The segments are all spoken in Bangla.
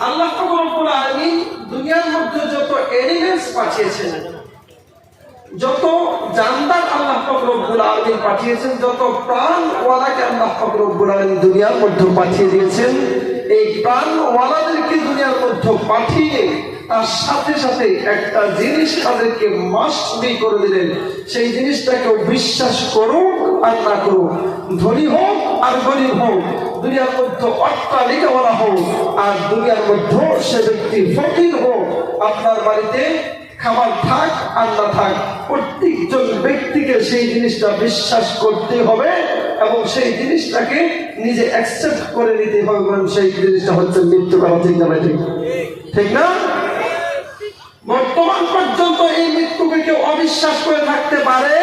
আল্লাহ পাক রব্বুল আলামিন দুনিয়ার মধ্যে যত এনিমেলস পাঠিয়েছেন, যত জানদার আল্লাহ পাক রব্বুল আলামিন পাঠিয়েছেন, যত প্রাণওয়ালাকে আল্লাহ পাক রব্বুল আলামিন দুনিয়ার মধ্যে পাঠিয়ে দিয়েছেন, এই প্রাণওয়ালাদেরকে দুনিয়ার মধ্যে পাঠিয়ে তার সাথে সাথে একটা জিনিস তাদেরকে মাস্ট বি করে দিলেন। সেই জিনিসটাকে বিশ্বাস করুক আর না করুক, ধনী হোক আর গরিব হোক, দুনিয়ার মধ্যে অট্টালিকাওয়ালা হোক আর দুনিয়ার মধ্যে সে ব্যক্তি ফকির হোক, আপনার বাড়িতে খাবার থাক আর না থাক, প্রত্যেকজন ব্যক্তিকে সেই জিনিসটা বিশ্বাস করতে হবে এবং সেই জিনিসটাকে নিজে অ্যাকসেপ্ট করে নিতে হবে। কারণ সেই জিনিসটা হচ্ছে মৃত্যু করা, ঠিক না? ঠিক না? বর্তমান পর্যন্ত এই মৃত্যুকে কেউ অবিশ্বাস করে থাকতে পারে?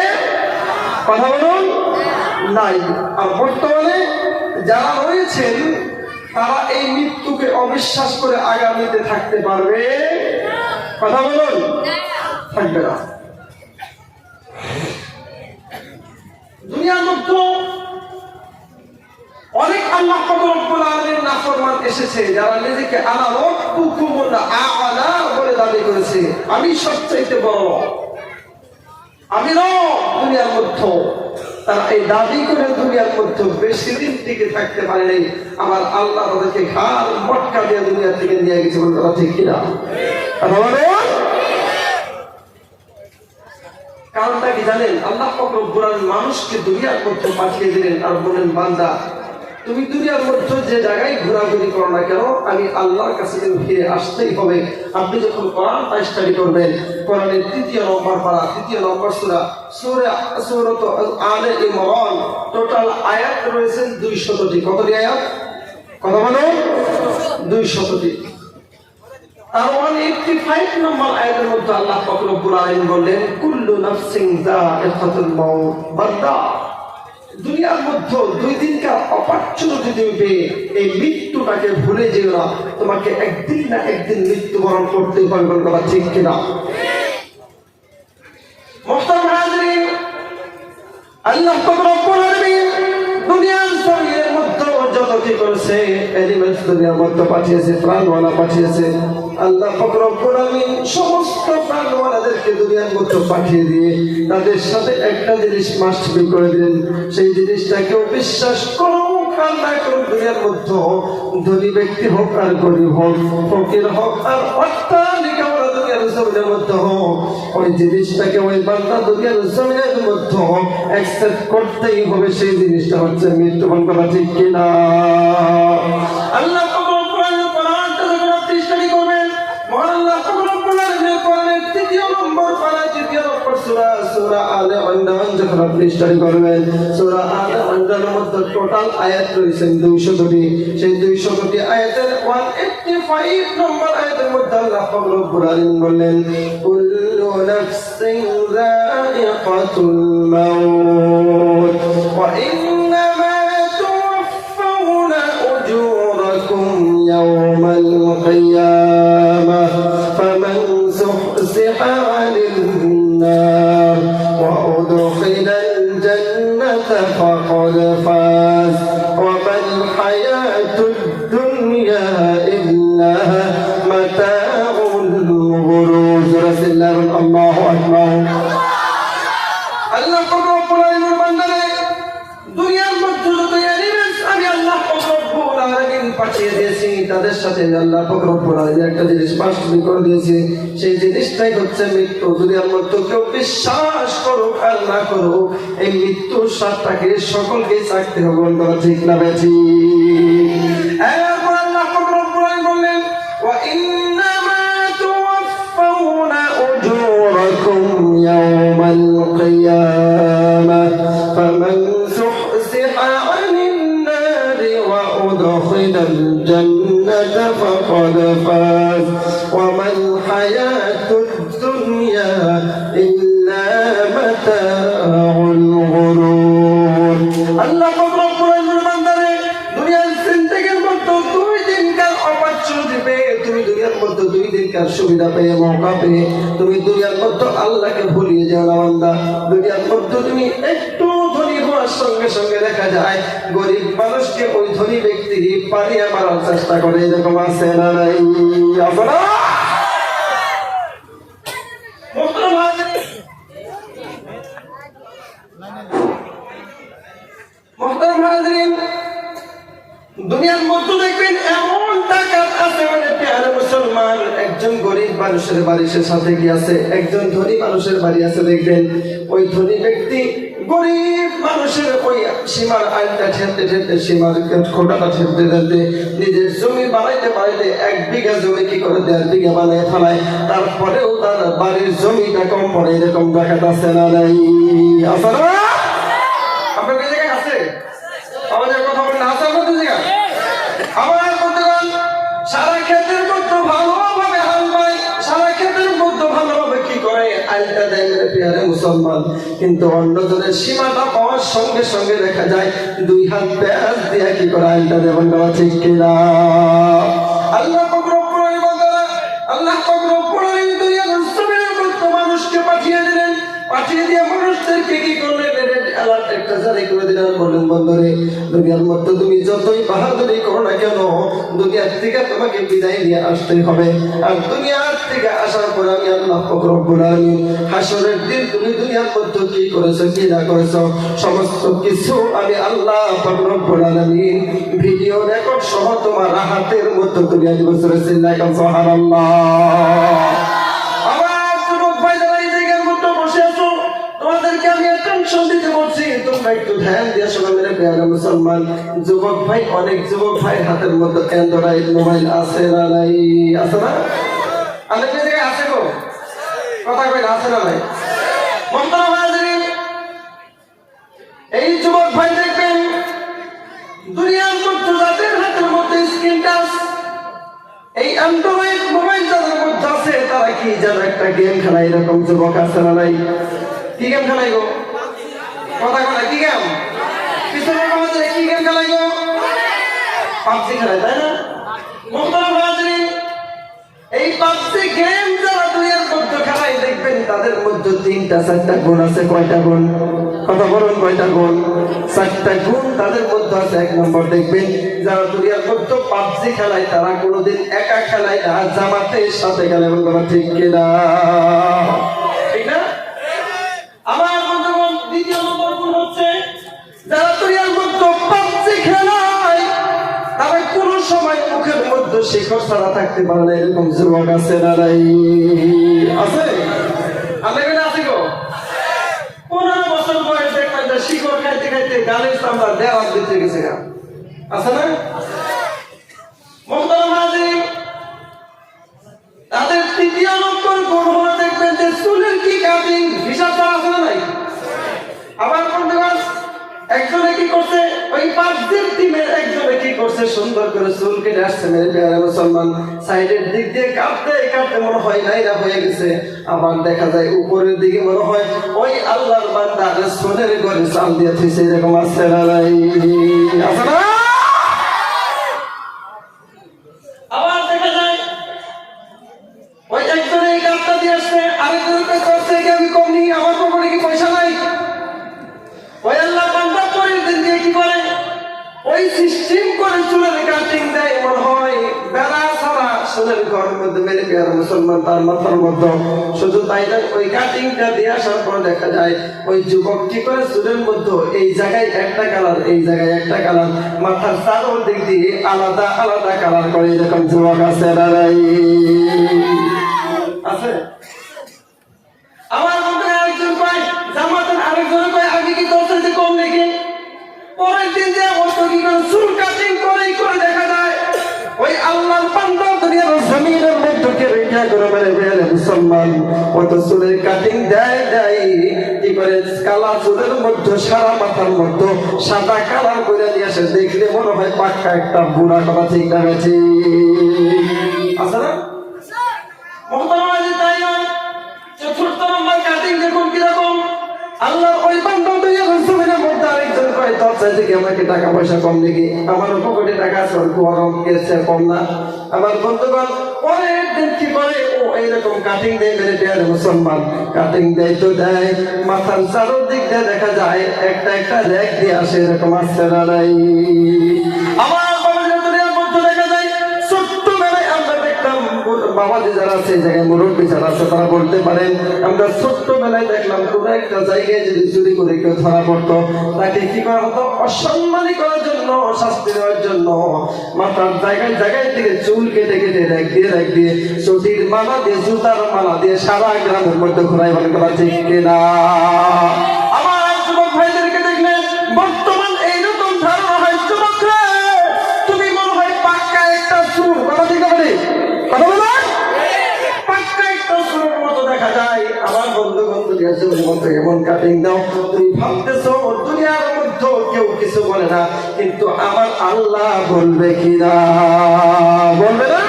কথা বলুন, নাই। আর বর্তমানে যারা রয়েছেন তারা এই মৃত্যুকে অবিশ্বাস করে আগামীতে থাকতে পারবে? কথা বলুন, থাকবে না। দুনিয়ার মধ্যে অনেক আল্লাহ পাক রব্বুল আলামিনের নাফরমান এসেছে, যারা নিজেকে আনা রাব্বুকুমুল আ'লা বলে দাবি করেছে, আমি সবচেয়ে বড়, আমি রব দুনিয়ার মধ্যে। তারা এই দাবি করে দুনিয়ার মধ্যে বেশি দিন টিকে থাকতে পারেনি। আমার আল্লাহ তাদেরকে ঘাড় মটকা দিয়ে দুনিয়া থেকে নিয়ে গেছে। বলে কথা ঠিক কিনা? কারণটা কি জানেন? আল্লাহ পাক রব্বুল আলামিন মানুষকে দুনিয়ার মধ্যে পাঠিয়ে দিলেন আর বলেন, বান্দা তুমি দুনিয়ার মধ্যে যে জায়গায় ঘোরাঘুরি করো না কেন, আমি আল্লাহর কাছে ফিরে আসতেই হবে। আপনি যখন কোরআনটা স্টাডি করবেন, কোরআনের 3 নম্বর পারা, 3 নম্বর সূরা সূরাত আলে ইমরান, টোটাল আয়াত রয়েছে 200টি। কতটি আয়াত? কথা বলো, 200টি। আর 185 নম্বর আয়াতের মধ্যে আল্লাহ পাক রব্বুল আলামিন বললেন, কুল্লু নাফসিন যায়িকাতুল মাউত। বান্দা দুনিয়ার মধ্যে 2 দিনকার অপরচুনিটি দিবে, এই মৃত্যুটাকে ভুলে যেও না। তোমাকে একদিন না একদিন মৃত্যুবরণ করতেই হবে। বল কথা ঠিক কিনা? মুহতারাম হাজিরিন, আল্লাহ পাক রব্বুল আলামিন দুনিয়ার জমিনের মধ্যে যত কি করেছে, এনিমেলস দুনিয়ার মধ্যে পাঠিয়েছে, প্রাণওয়ালা পাঠিয়েছে। আল্লাহ পাক রব্বুল আলামিন সমস্ত প্রাণওয়ালাদেরকে দুনিয়ার মধ্যে পাঠিয়ে দিয়ে তাদের সাথে একটা জিনিস মাস্ট বি করে দিলেন। সেই জিনিসটাকেও বিশ্বাস করো আর না করো, দুনিয়ার মধ্যে ধনী ব্যক্তি হোক আর গরিব হোক, ফকির হোক আর অট্টালিকাওয়ালা দুনিয়ার জমিনের মধ্যে হোক, ওই জিনিসটাকে ওই বান্দা দুনিয়ার জমিনের মধ্যে অ্যাকসেপ্ট করতেই হবে। সেই জিনিসটা হচ্ছে মৃত্যুবরণ করা, ঠিক কিনা? আল্লাহ পাক রব্বুল আলামিন কোরআনটা যখন আপনি স্টাডি করবেন, আল্লাহ পাক রব্বুল আলামিনের কোরআনের 3 নম্বর পারা, 3 নম্বর সূরা আলে ইমরান যখন আপনি স্টাডি করবেন, সূরা আলে ইমরানের মধ্যে টোটাল আয়াত রয়েছে 200টি। সেই 200টি আয়াতের 185 নম্বর আয়াতের মধ্যে আল্লাহ পাক রব্বুল আলামিন বললেন, কুল্লু নাফসিন যায়িকাতুল মাউত ওয়া ইন্নামা তুওয়াফাউনা উজুরাকুম ইয়াওমাল কিয়ামাহ ফামান যুহজিহা আনিন নার ওয়া উদখিলাল জান্নাতা ফাকাদ ফাজ ওয়া মাল হায়াতুদ দুনিয়া ইল্লা মাতাউল গুরুর। আল্লাহু আকবার। আল্লাহ পাক রব্বুল আলামিনের বান্দারে দুনিয়ার মধ্যে যত এনিমেলস আমি আল্লাহ পাক রব্বুল আলামিন পাঠিয়ে দিয়েছি, তাদের সাথে আল্লাহ পাক রব্বুল আলামিন একটা জিনিস মাস্ট বি করে দিয়েছে। সেই জিনিসটাই হচ্ছে মৃত্যু। দুনিয়ার মধ্যে কেউ বিশ্বাস করুক আর না করুক, এই মৃত্যুর স্বাদটাকে সকলকে চাকতে হবে। বলতে ঠিক না বেশি? এরপর আল্লাহ পাক রব্বুল আলামিন বললেন, ওয়া ইন্নামা তুওয়াফাউনা উজুরাকুম ইয়াওমাল কিয়ামাহ ফামান যুহজিহা আনিন নারি ওয়া উদখিলাল জান্নাতা ফাকাদ ফাজ ওয়া মাল হায়াতুদ দুনিয়া ইল্লা মাতাউল গুরুর। আল্লাহ পাক রব্বুল আলামিন বান্দারে দুনিয়ার জিন্দেগির মধ্যে 2 দিনকার অপরচুনিটি দিবে। তুমি দুনিয়ার মধ্যে 2 দিনকার সুবিধা পেয়ে, মৌকা পেয়ে তুমি দুনিয়ার মধ্যে আল্লাহকে ভুলিয়ে যাও না বান্দা। দুনিয়ার মধ্যে তুমি একটু ধনী হও হওয়ার সঙ্গে সঙ্গে দেখা যায় গরিব মানুষকে ওই ধনী ব্যক্তি পারিয়ে মারার চেষ্টা করে, এরকম আছে না নাই? আপনারা দুনিয়ার মধ্যে দেখবেন এমন টাকা আছে, মানে প্যারা মুসলমান একজন গরিব মানুষের বাড়ির সাথে কি আছে, একজন ধনী মানুষের বাড়ি আছে, দেখবেন ওই ধনী ব্যক্তি গরিব মানুষের ওই সীমার আইনটা ঠেলতে ঠেলতে, সীমার খোটাটা ঠেলতে ঠেলতে নিজের জমি বাড়াইতে বাড়াইতে 1 বিঘা জমি কি করে 1.5 বিঘা বানায় ফেলায়, তারপরেও তার বাড়ির জমিটা কম পড়ে, এরকম ডাকাত আছে না নাই? আপনারা আপনার কি জায়গায় আছে? আমাদের কথা বলেন, আছে আপনাদের জায়গায়? আমার বন্ধুগণ, সারা ক্ষেত্রের মধ্যে ভালোভাবে হাল পায়, সারা ক্ষেত্রের মধ্যে ভালোভাবে কি করে আইনটা দেয় মেরে পেয়ারে মুসলমান, কিন্তু অন্যজনের সীমাটা পাওয়ার সঙ্গে সঙ্গে দেখা যায় 2 হাত পেঁয়াজ দিয়ে কি করে আইনটা দেবেন, দেওয়া ঠিক কিনা? আল্লাহ মানুষকে পাঠিয়ে দিলেন, পাঠিয়ে দিয়ে মানুষদেরকে কি করলেন, একটা জারি করে দিলেন, বললেন বন্ধুরে দুনিয়ার মধ্যে তুমি যতই বাহাদুরি করো না কেন, দুনিয়ার থেকে তোমাকে বিদায় নিয়ে আসতে হবে। আর দুনিয়ার থেকে আসার পর আমি আল্লাহ পাক রব্বুল আলামিন হাসরের দিন তুমি দুনিয়ার মধ্যে কি করেছো কি না করেছো সমস্ত কিছু আমি আল্লাহ পাক রব্বুল আলামিন ভিডিও রেকর্ড সহ তোমার হাতের মধ্যে তুলে দিব। সুবহানাল্লাহ। একটু ধ্যান দিয়ে শোনা মেরে পেয়ারা মুসলমান, যুবক ভাই, অনেক যুবক ভাই হাতের মধ্যে অ্যান্ড্রয়েড মোবাইল আছে না নাই? আছে না? অনেক জায়গায় আছে গো, কথা কই আছে না নাই? এই যুবক ভাই দেখবেন দুনিয়ার মধ্যে যাদের হাতের মধ্যে স্ক্রিন টাচ, এই অ্যান্ড্রয়েড মোবাইল যাদের মধ্যে আছে, তারা কি যেন একটা গেম খেলায়, এরকম যুবক আছে না নাই? কি গেম খেলাই গো? কথা বলে কি গেম? পিছনে আমাদের কি গেম খেলাই গো? পাবজি খেলায়, তাই না? এই পাবজি গেম যারা দুনিয়ার মধ্যে খেলায়, দেখবেন তাদের মধ্যে 3-4টা গুণ আছে। কয়টা গুণ? কথা বলুন, কয়টা গুণ? 4টা গুণ তাদের মধ্যে আছে। 1 নম্বর, দেখবেন যারা দুনিয়ার মধ্যে পাবজি খেলায় তারা কোনোদিন একা খেলায় না, জামাতের সাথে খেলে। এবং কথা ঠিক কিনা? ঠিক না? আমার বন্ধুগণ, দ্বিতীয় নম্বর গুণ হচ্ছে যারা দুনিয়ার মধ্যে পাবজি খেলায় তারা কোনো সময় মুখের মধ্যে শিকড় ছাড়া থাকতে পারে না, এরকম যুবক আছে না নাই? আছে? আমাদের আছে গো? 15 বছর বয়স দেখবেন যে শিকড় খাইতে খাইতে গালের চামড়া দেওয়ার দিতে গেছে। আছে না? তাদের তৃতীয় নম্বর গুণ হলো দেখবেন যে চুলের কি কাটিং হিসাব করা আছে না নাই? আবার বন্ধুগণ, একজনে কি করছে, ওই পাবজির টিমের একজনে কি করছে, সুন্দর করে চুল কেটে আসছে মেরে পেয়ারা মুসলমান, সাইডের দিক দিয়ে কাটতে কাটতে মনে হয় নাইরা হয়ে গেছে। আবার দেখা যায় উপরের দিকে মনে হয় ওই আল্লাহর বান্দা সোনের ঘরে চাল দিয়ে থুইছে, এরকম আছে না নাই? আছে না? আবার দেখা যায় ওই একজনে এই কাজটা দিয়ে আসছে, আরেকজনকে করছে কি আমি কম নিই, আমার পকেটে কি পয়সা নাই? ওই আল্লাহ বান্দা পরের দিন দিয়ে কি করে, ওই সিস্টেম করে চুলের কাটিং দেয়, মনে হয় বেড়া ছাড়া সোনের ঘরের মধ্যে মেরে পেয়ারা মুসলমান তার মাথার মধ্যে। শুধু তাই না, ওই কাটিংটা দিয়ে আসার পর দেখা যায় ওই যুবক কি করে চুলের মধ্যে এই জায়গায় একটা কালার, এই জায়গায় একটা কালার, মাথার চারদিক দিয়ে আলাদা আলাদা কালার করে, এরকম যুবক আছে না নাই? আছে? আমার মধ্যে আরেকজন কয় জামাতের, আরেকজন কয় আমি কি তোর সাথে কম দেখি। পরের দিন যে অত কি করে চুল কাটিং করেই করে দেখা যায় ওই আল্লাহর বান্দা দুনিয়ার জমিনের মধ্যে কে রেখা করে মেরে বেড়ে মুসলমান অত চুলের কাটিং দেয় কি করে কালা চুলের মধ্যে সারা মাথার মধ্যে সাদা কালার করে নিয়ে আসে, দেখলে মনে হয় পাক্কা একটা বুড়া। কথা ঠিক না? আছে না? তাই নয়, চতুর্থ নম্বর কাটিং দেখুন কিরকম। আল্লাহ ওই বান্দা দুনিয়ার জমিনের মধ্যে আরেকজন কয় তোর চাইতে কি আমাকে টাকা পয়সা কম নাকি? আমারও পকেটে টাকা আছে, গরম কেসে কম না? আমার বন্ধুগণ পরের দিন কি করে, ও এইরকম কাটিং দেয় মেরে পেয়ারে মুসলমান। কাটিং দেয় তো দেয়, মাথার চারদিক দিয়ে দেখা যায় একটা একটা রেক দিয়ে আসে, এরকম আসছে না নাই? আমার বাবাদের দুনিয়ার মধ্যে দেখা যায় ছোট্টবেলায় আমরা দেখতাম, বাবাজি যারা আছে এই জায়গায়, মুরব্বী যারা আছে তারা বলতে পারেন, আমরা ছোট্টবেলায় দেখলাম কোন একটা জায়গায় যদি চুরি করে কেউ ধরা পড়তো, তাকে কি করা হতো? অসম্মানী করার জন্য, শাস্তি দেওয়ার জন্য মাথার জায়গায় জায়গায় থেকে চুল কেটে কেটে রেখ দিয়ে চটির মালা দিয়ে, জুতার মালা দিয়ে সারা গ্রামের মধ্যে ঘোরাই বলে করা ঠিক কিনা? আমার যুবক ভাইদেরকে দেখলে বর্তমান এইরকম ধারণা হয়, যুবক তুমি মনে হয় পাক্কা একটা চুর, কথা ঠিক আছে? কথা বলো, পাক্কা একটা চুরের মতো দেখা যায়। আমার বন্ধু মতো এমন কাটিং দাও, তুমি ভাবতেছো দুনিয়ার মধ্যে কেউ কিছু বলে না, কিন্তু আমার আল্লাহ বলবে কিনা? বলবে না?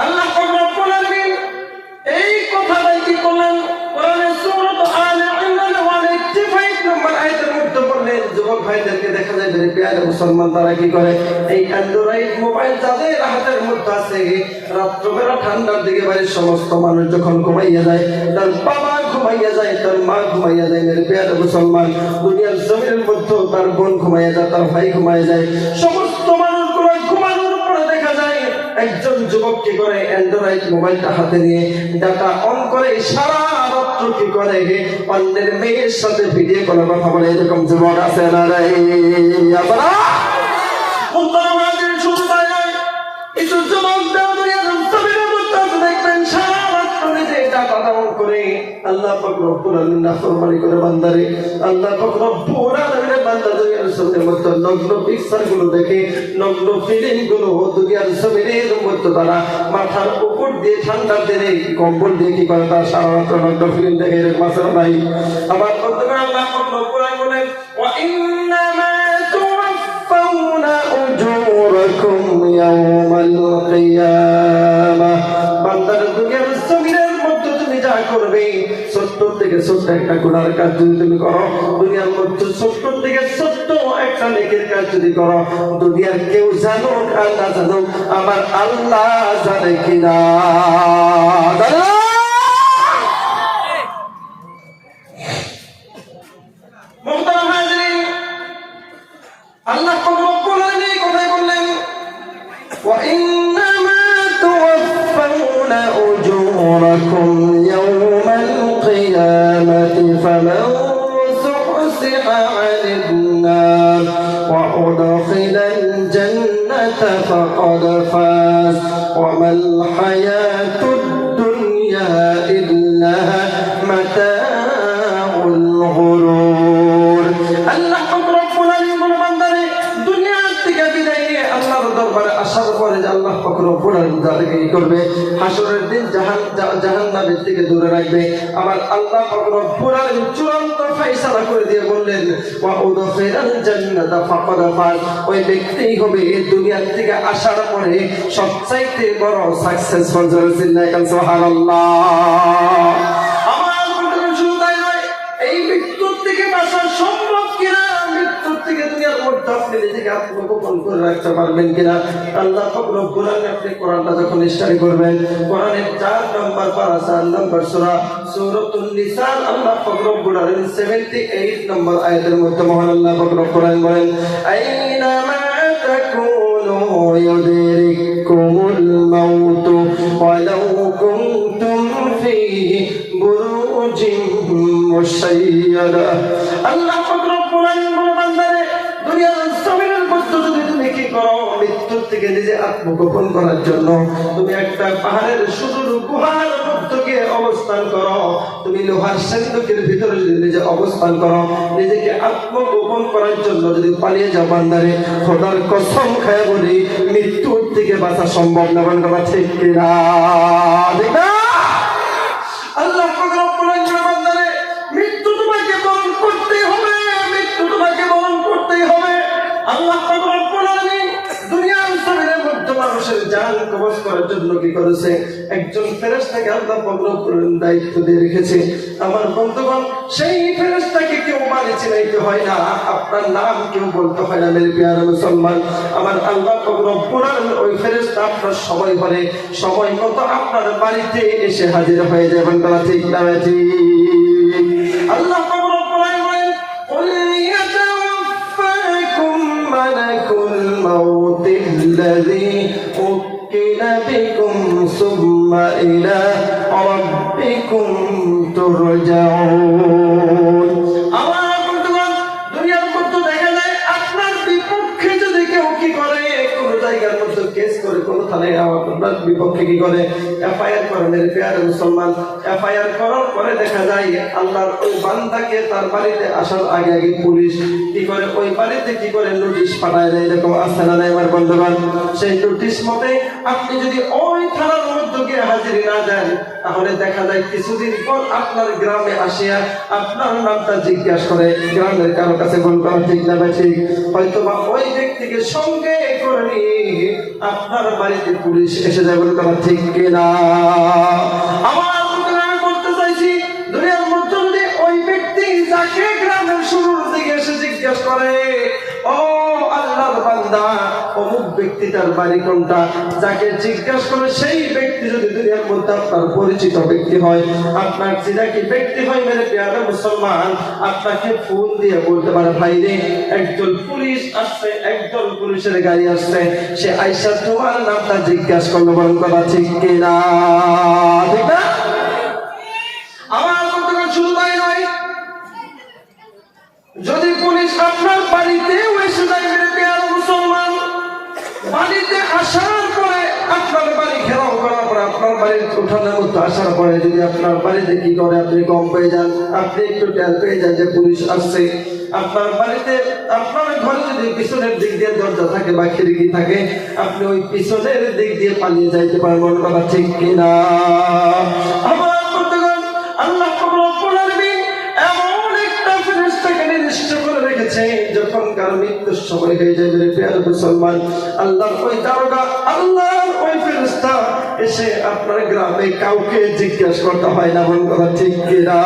আল্লাহ রব্বুল আলামিন এই কথাটাই কি করলেন? কোরআনের সূরা আলে ইমরান 185 নম্বর আয়াতের মধ্যে বললেন, যুবক ভাইদেরকে দেখা যায় যে প্রিয় মুসলমান তারা কি করে, এই অ্যান্ড্রয়েড মোবাইল যাদের হাতের মধ্যে আছে, রাত্রবেলা ঠান্ডার দিকে বাড়ির সমস্ত মানুষ যখন ঘুমাইয়া যায়, তার বাবা ঘুমাইয়া যায়, তার মা ঘুমাইয়া যায়, মেরে প্রিয় মুসলমান দুনিয়ার জমিনের মধ্যে তার বোন ঘুমাইয়া যায়, তার ভাই ঘুমাইয়া যায়, সমস্ত মানুষগুলো ঘুমানোর পরে দেখা যায় একজন যুবক কি করে, অ্যান্ড্রয়েড মোবাইলটা হাতে নিয়ে ডাটা অন করে সারা রাত্র কি করে, অন্যের মেয়ের সাথে ভিডিও কলে কথা বলে। এরকম যুবক আছে না রে? আপনারা শুধু তাই নয়, কিছু যুবক দেখবেন সারা রাত্র নিজে ডাটা অন করে আল্লাহ পাক রব্বুল আলামিন নাফরমানি করে বান্দারে, আল্লাহ পাক রব্বুল আলামিনের বান্দা দুনিয়ার জমিনের মধ্যে নগ্ন পিকচার গুলো দেখে, নগ্ন ফিল্ম গুলো দুনিয়ার জমিনের মধ্যে তারা মাথার উপর দিয়ে ঠান্ডার দিনে কম্বল দিয়ে কি করে, তার সারা রাত্র নগ্ন ফিল্ম দেখে। এরকম আছে নাই? আবার বন্ধুগণ আল্লাহ পাক রব্বুল আলামিন বলেন, ওয়া ইন্নামা তুওয়াফাউনা উজুরাকুম ইয়াওমাল কিয়ামাহ। বান্দার দুনিয়ার জমিনের মধ্যে তুমি যা করবে, ছোট্ট থেকে ছোট্ট একটা গুনার কাজ যদি তুমি করো, দুনিয়ার মধ্যে ছোট্ট থেকে ছোট্ট একটা নেকের কাজ যদি করো, দুনিয়ার কেউ জানুক আর না জানুক, আমার আল্লাহ জানে কিনা? আল্লাহ রব্বুল আলামিন কথাই বললেন, ওয়া ইন্নামা তুওয়াফাউনা উজুরাকুম ইয়াওমাল কিয়ামাতি ফামান যুহজিহা আনিন নার ওয়া উদখিলাল জান্নাতা ফাকাদ ফাজ ওয়া মাল হায়াতুদ দুনিয়া ইল্লা মাতাউল গুরুর। আল্লাহ রব্বুল আলামিন বান্দারে দুনিয়া থেকে বিদায় নিয়ে আল্লাহর দরবারে আসার পরে যে আল্লাহ পাক রব্বুল আলামিন তাদেরকে কি করবে? হাসরের দিন জাহান্নামের থেকে দূরে রাখবে। আবার আল্লাহ পাক রব্বুল আলামিন চূড়ান্ত ফয়সালা করে দিয়ে বললেন, ওয়া উদখিলাল জান্নাতা ফাকাদ ফাজ। ওই ব্যক্তি হবে এই দুনিয়া থেকে আসার পরে সবচাইতে বড় সাকসেসফুল। সুবহানাল্লাহ। আমার বন্ধুরা শুধু তাই নয়, এই মৃত্যুর থেকে বাঁচা সম্ভব কিনা, মৃত্যুর থেকে দুনিয়ার মধ্যে আপনি নিজেকে আত্মগোপন করে রাখতে পারবেন কিনা? আল্লাহ পাক রব্বুল আলামিন আপনি কোরআনটা যখন স্টাডি করবেন, কোরআনের 4 নম্বর পারা 4 নম্বর সূরা সূরাতুন নিসা, আল্লাহ পাক রব্বুল আলামিন 78 নম্বর আয়াতের মধ্যে মহান আল্লাহ পাক রব্বুল আলামিন বলেন, আইনামা তাকুনু ইউদরিকুমুল মাউত ওয়ালাউ কুনতুম ফি বুরুজিন মুশাইয়াদা। আল্লাহ পাক রব্বুল আলামিন বান্দারে দুনিয়ার জমিনের মধ্যে যদি তুমি কি করো, মৃত্যুর থেকে নিজে আত্মগোপন করার জন্য তুমি একটা পাহাড়ের সুদূর গুহার মধ্যে অবস্থান করো, তুমি লোহার সিন্ধুকের ভিতরে যদি নিজে অবস্থান করো, নিজেকে আত্মগোপন করার জন্য যদি পালিয়ে যাও, বান্দারে খোদার কসম খায় বলি মৃত্যুর থেকে বাঁচা সম্ভব না। বান্দা ঠিক কিনা? ঠিক না? আল্লাহ পাক রব্বুল আলামিন বান্দারে মৃত্যু তোমাকে বরণ করতেই হবে, মৃত্যু তোমাকে বরণ করতেই হবে। আল্লাহ পাক রব্বুল আলামিন দুনিয়ার জমিনের মধ্যে মানুষের মানুষের জান কবজ করার জন্য কি করেছে? একজন ফেরেশতাকে আল্লাহ পাক রব্বুল আলামিন দায়িত্ব দিয়ে রেখেছে। আমার বন্ধুগণ, সেই ফেরেশতাকে কেউ মানে চিনাইতে হয় না, আপনার নাম কেউ বলতে হয় না। মেরে প্রিয় মুসলমান, আমার আল্লাহ পাক রব্বুল আলামিন ওই ফেরেশতা আপনার সময় হলে সময় মতো আপনার বাড়িতে এসে হাজির হয়ে যাবেন। তারা ঠিক না ঠিক? আল্লাহ পাক রব্বুল আলামিন قل يتوفاكم ملك الموت الذي وكل بكم ثم إلى ربكم ترجعون। আমার বন্ধুগণ, দুনিয়ার মধ্যে দেখা যায় আপনার বিপক্ষে যদি কেউ কি করে, কোন জায়গার মধ্যে কেস করে, কোন থানায় আপনার বিপক্ষে কি করে এফআইআর করে, মেরে প্রিয় মুসলমান, এফআইআর করার পরে দেখা যায় আল্লাহর ওই বান্দাকে তার বাড়িতে আসার আগে আগে পুলিশ কি করে, ওই বাড়িতে কি করে নোটিশ পাঠায় দেয়। এরকম আসছে না নাই আমার বন্ধুগণ? সেই নোটিশ মতে আপনি যদি ওই থানার মধ্যে গিয়ে হাজির না দেন, তাহলে দেখা যায় কিছুদিন পর আপনার গ্রামে আসিয়া আপনার নামটা জিজ্ঞাসা করে গ্রামের কারো কাছে বলতে ঠিক না ঠিক, হয়তো বা ওই ব্যক্তিকে সঙ্গে করে নিয়ে আপনার বাড়িতে পুলিশ এসে যায়। বলতে ঠিক কিনা? আমার আমি বলতে চাইছি, দুনিয়ার মধ্যে যদি ওই ব্যক্তি যাকে গ্রামের শুরুর দিকে এসে জিজ্ঞাসা করে, ও আল্লাহর বান্দা, অমুক ব্যক্তিটার বাড়ি কোনটা, যাকে জিজ্ঞাসা করে সেই ব্যক্তি যদি দুনিয়ার মধ্যে আপনার পরিচিত ব্যক্তি হয়, আপনার চিনাকি ব্যক্তি হয়, মেরে প্রিয় মুসলমান, আপনাকে ফোন দিয়ে বলতে পারে, ভাই রে, একজন পুলিশ আসছে, একজন পুলিশের গাড়ি আসছে, সে আইসা তোমার নামটা জিজ্ঞাসা করলো। বলেন কথা ঠিক কিনা? ঠিক না? আমার বন্ধুগণ, শুধু তাই নয়, যদি পুলিশ আপনার বাড়িতেও এসে যায়, মেরে প্রিয় মুসলমান, বাড়িতে আসার পরে আপনার বাড়ি ঘেরাও করার পরে আপনার বাড়ির উঠানের মধ্যে আসার পরে যদি আপনার বাড়িতে কি করে, আপনি কম পেয়ে যান, আপনি একটু টের পেয়ে যান যে পুলিশ আসছে, আপনার বাড়িতে আপনার ঘরে যদি পিছনের দিক দিয়ে দরজা থাকে বা খিড়কি থাকে, আপনি ওই পিছনের দিক দিয়ে পালিয়ে যাইতে পারবেন। কথা ঠিক কিনা? আমার বন্ধুগণ, আল্লাহ রব্বুল আলামিন এমন একটা ফেরেশতাকে নির্দিষ্ট করে রেখেছে, যখন কারো মৃত্যুর সময় হয়ে যাবে, প্রিয় মুসলমান, আল্লাহর ওই দারোগা, আল্লাহর ওই ফেরেশতা এসে আপনার গ্রামে কাউকে জিজ্ঞাসা করতে হয় না। বল কথা ঠিক কিনা?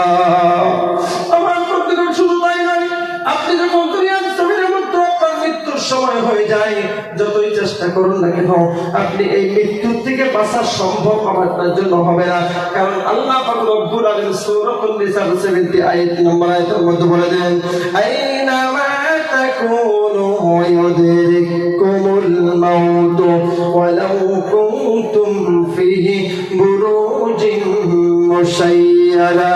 আমার বন্ধুগণ, শুধু তাই নয়, আপনি যখন দুনিয়ার জমিনের মধ্যে আপনার মৃত্যুর সময় হয়ে যায়, যতই চেষ্টা করুন না কেন, আপনি এই মৃত্যুর থেকে বাঁচা সম্ভব আপনার জন্য হবে না। কারণ আল্লাহ পাক রব্বুল আলামিন সূরাতুন নিসা 70 আয়াতের মধ্যে বলে দেন, আইনামা তাকুনু ইউদরিকুমুল মাউত ওয়ালাউ কুনতুম ফিহি বুরুজিন মুশাইয়ারা।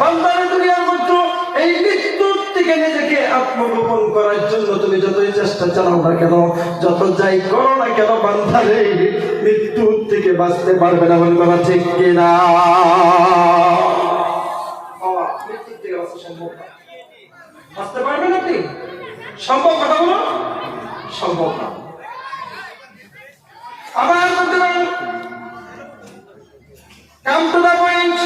বান্দার দুনিয়ার মধ্যে এই মৃত্যুর থেকে নিজেকে আত্মগোপন করার জন্য তুমি যতই চেষ্টা চালাও না কেন, যত যাই করো না কেন, বান্দারে মৃত্যুর থেকে বাঁচতে পারবে না। বলে কথা ঠিক কিনা? মৃত্যুর থেকে বাঁচা সম্ভব না। বাঁচতে পারবেন আপনি? সম্ভব? কথা বলো, সম্ভব না। আমার বন্ধুগণ, কাম টু দ্য পয়েন্ট।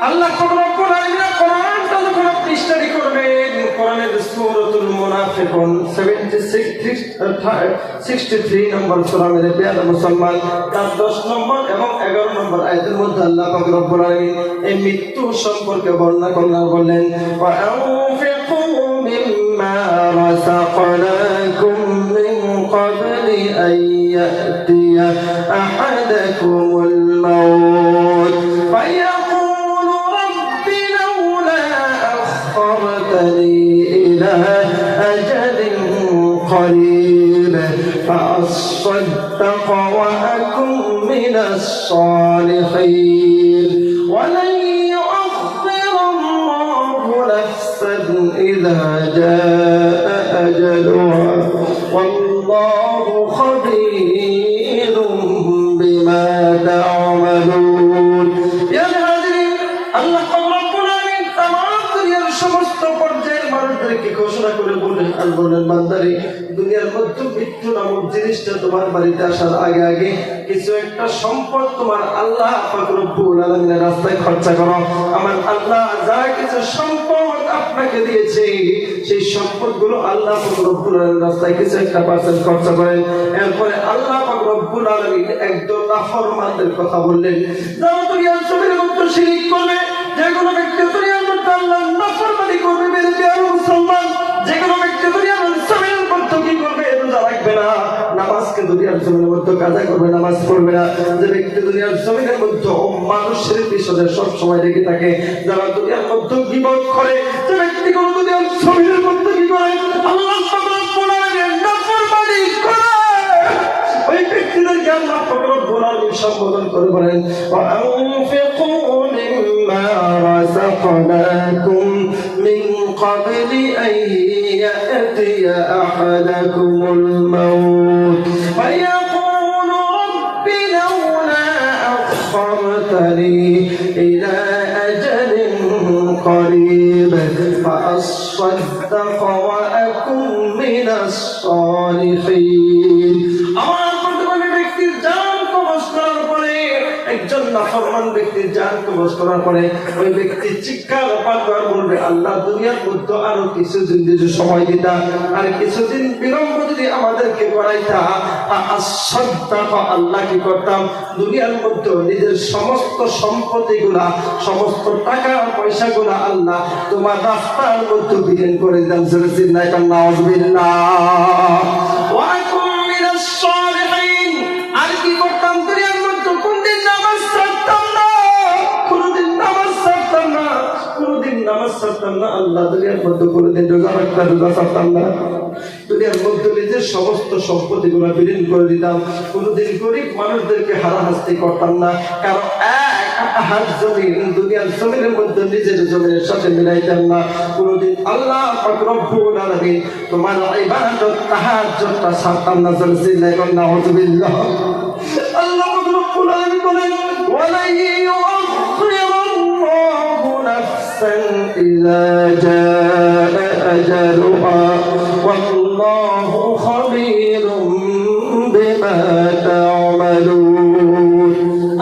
আল্লাহ রব্বুল আলামিন কোরআনটা যখন আপনি স্টাডি করবেন, কোরআনের সূরাতুল মুনাফিকুন 63 নম্বর সূরা, মেরে প্রিয় মুসলমান, তার 10 নম্বর এবং 11 নম্বর আয়াতের মধ্যে আল্লাহ পাক রব্বুল আলামিন এই মৃত্যু সম্পর্কে বর্ণনা করলেন, বললেন, ওয়া আনফিকু মিম্মা রাযাকনাকুম মিন ক্বাবলি আন ইয়াতিয়া আহাদাকুমুল মাউত ফায়াকুলু রাব্বি লাউলা আখখারতানি ইলা আজালিন قريب فأصدق وأكن من الصالحين ولن يؤخر الله نفسا إذا جاء أجلها والله خبير بما تعملون. يا الحاضرين، الله رب العالمين تمام দুনিয়ার সমস্ত পর্যায়ের মানুষদেরকে ঘোষণা করে বললেন, আর বললেন, বান্দারে, দুনিয়ার মধ্যে মৃত্যু নামক জিনিসটা তোমার বাড়িতে আসার আগে আগে কিছু একটা সম্পদ তোমার আল্লাহ পাক রব্বুল আলামিনের রাস্তায় খরচা করো। আমার আল্লাহ যা কিছু সম্পদ আপনাকে দিয়েছে, সেই সম্পদগুলো আল্লাহ পাক রব্বুল আলামিনের রাস্তায় কিছু একটা পার্সেন্ট খরচা করেন। এরপরে আল্লাহ পাক রব্বুল রব্বুল আলামিন একদম নাফরমানদের কথা বললেন, যারা দুনিয়ার জমিনের মধ্যে শিরক করবে, যে কোনো ব্যক্তি দুনিয়ার মধ্যে আল্লাহর নাফরমানি করবে, বেঈমান মুসলমান যে কোনো ব্যক্তি দুনিয়ার জমিনের মধ্যে কি করবে, রোজা রাখবে না, নামাজকে দুনিয়ার জমিনের মধ্যে কাজা করবে, নামাজ পড়বে না, যে ব্যক্তি দুনিয়ার জমিনের মধ্যে মানুষের পিছনে সব সময় লেগে থাকে, যারা দুনিয়ার মধ্যে গীবত করে, যে ব্যক্তি কোন দুনিয়ার জমিনের মধ্যে কি করে, আল্লাহ রব্বুল আলামিন নাফরমানি করে, ওই ব্যক্তিদেরকে আল্লাহ রব্বুল আলামিন সম্বোধন করে বলেন, ওয়া আনফিকু মিম্মা রাযাকনাকুম মিন ক্বাবলি আন ইয়াতিয়া আহাদাকুমুল মাউত ফায়াকুলু রাব্বি লাওলা আখখারতানি ইলা আজালিন قريب فأصدق وأكن من الصالحين আমার বর্তমানে ব্যক্তির জান কবজ করার পরে, একজন নাফরমান ব্যক্তির জান কবজ করার পরে ওই ব্যক্তি চিৎকার পাড়বার বলবে, আল্লাহ দুনিয়ার মধ্যে আরো কিছুদিন যদি সময় দিতা, আর কিছুদিন বিলম্ব যদি আমাদেরকে করাইতা, আল্লাহ কি করতাম, দুনিয়ার মধ্যে নিজের সমস্ত সম্পত্তিগুলা, সমস্ত টাকা পয়সাগুলা আল্লাহ তোমার রাস্তার মধ্যে বিলীন করে দিতাম। আর কি করতাম, দুনিয়ার মধ্যে কোনদিন নামাজ ছাড়তাম না, কোনদিন নামাজ ছাড়তাম না, কোনদিন নামাজ ছাড়তাম না, আল্লাহ দুনিয়ার মধ্যে কোনদিন রোজা রাখতাম, রোজা ছাড়তাম না, দুনিয়ার মধ্যে নিজের সমস্ত সম্পত্তি গুলা বিলীন করে দিতাম, কোনদিন গরিব মানুষদেরকে হারাহাস্তি করতাম না, কারণ হাত জমিন দুনিয়ার জমিনের মধ্যে নিজের জমিনের সাথে মিলাইতাম না, কোনদিন আল্লাহ পাক রব্বুল আলামিন তোমার ইবাদত তাহাজ্জুদটা ছাড়তাম না। নাউযুবিল্লাহ। আল্লাহ পাক রব্বুল আলামিন বলেন, ওয়ালা ইউআখিরুল্লাহু নাফসান ইযা জাআ আজালুহা ওয়াল্লাহু খাবীরুম বিমা তা'মালুন।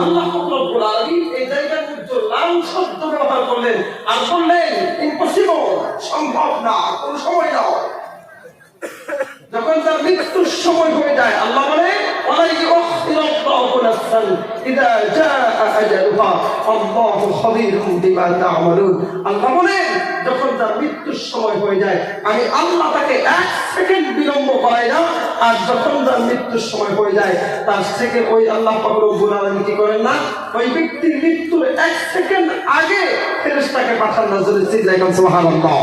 আল্লাহ পাক রব্বুল আলামিন এই জায়গার মধ্যে লাম শব্দ ব্যবহার করলেন আর বললেন ইম্পসিবল, সম্ভব না, কোন সময় না। যখন তার মৃত্যুর সময় হয়ে যায়, আল্লাহ বলে ওয়ালা ইউআখিরুল্লাহু নাফসান ইযা জাআ আজালুহা আল্লাহু খাবীরুম বিমা তা'মালুন। আল্লাহ বলে যখন তার মৃত্যুর সময় হয়ে যায়, আমি আল্লাহ তাকে এক সেকেন্ড বিলম্ব করাই না, আর যখন তার মৃত্যুর সময় হয়ে যায় তার থেকে ওই আল্লাহ পাক রব্বুল আলামিন কি করেন না, ওই ব্যক্তির মৃত্যুর এক সেকেন্ড আগে ফেরেশতাকে পাঠান না। জোরে চিল্লাইয়া সুবহানাল্লাহ।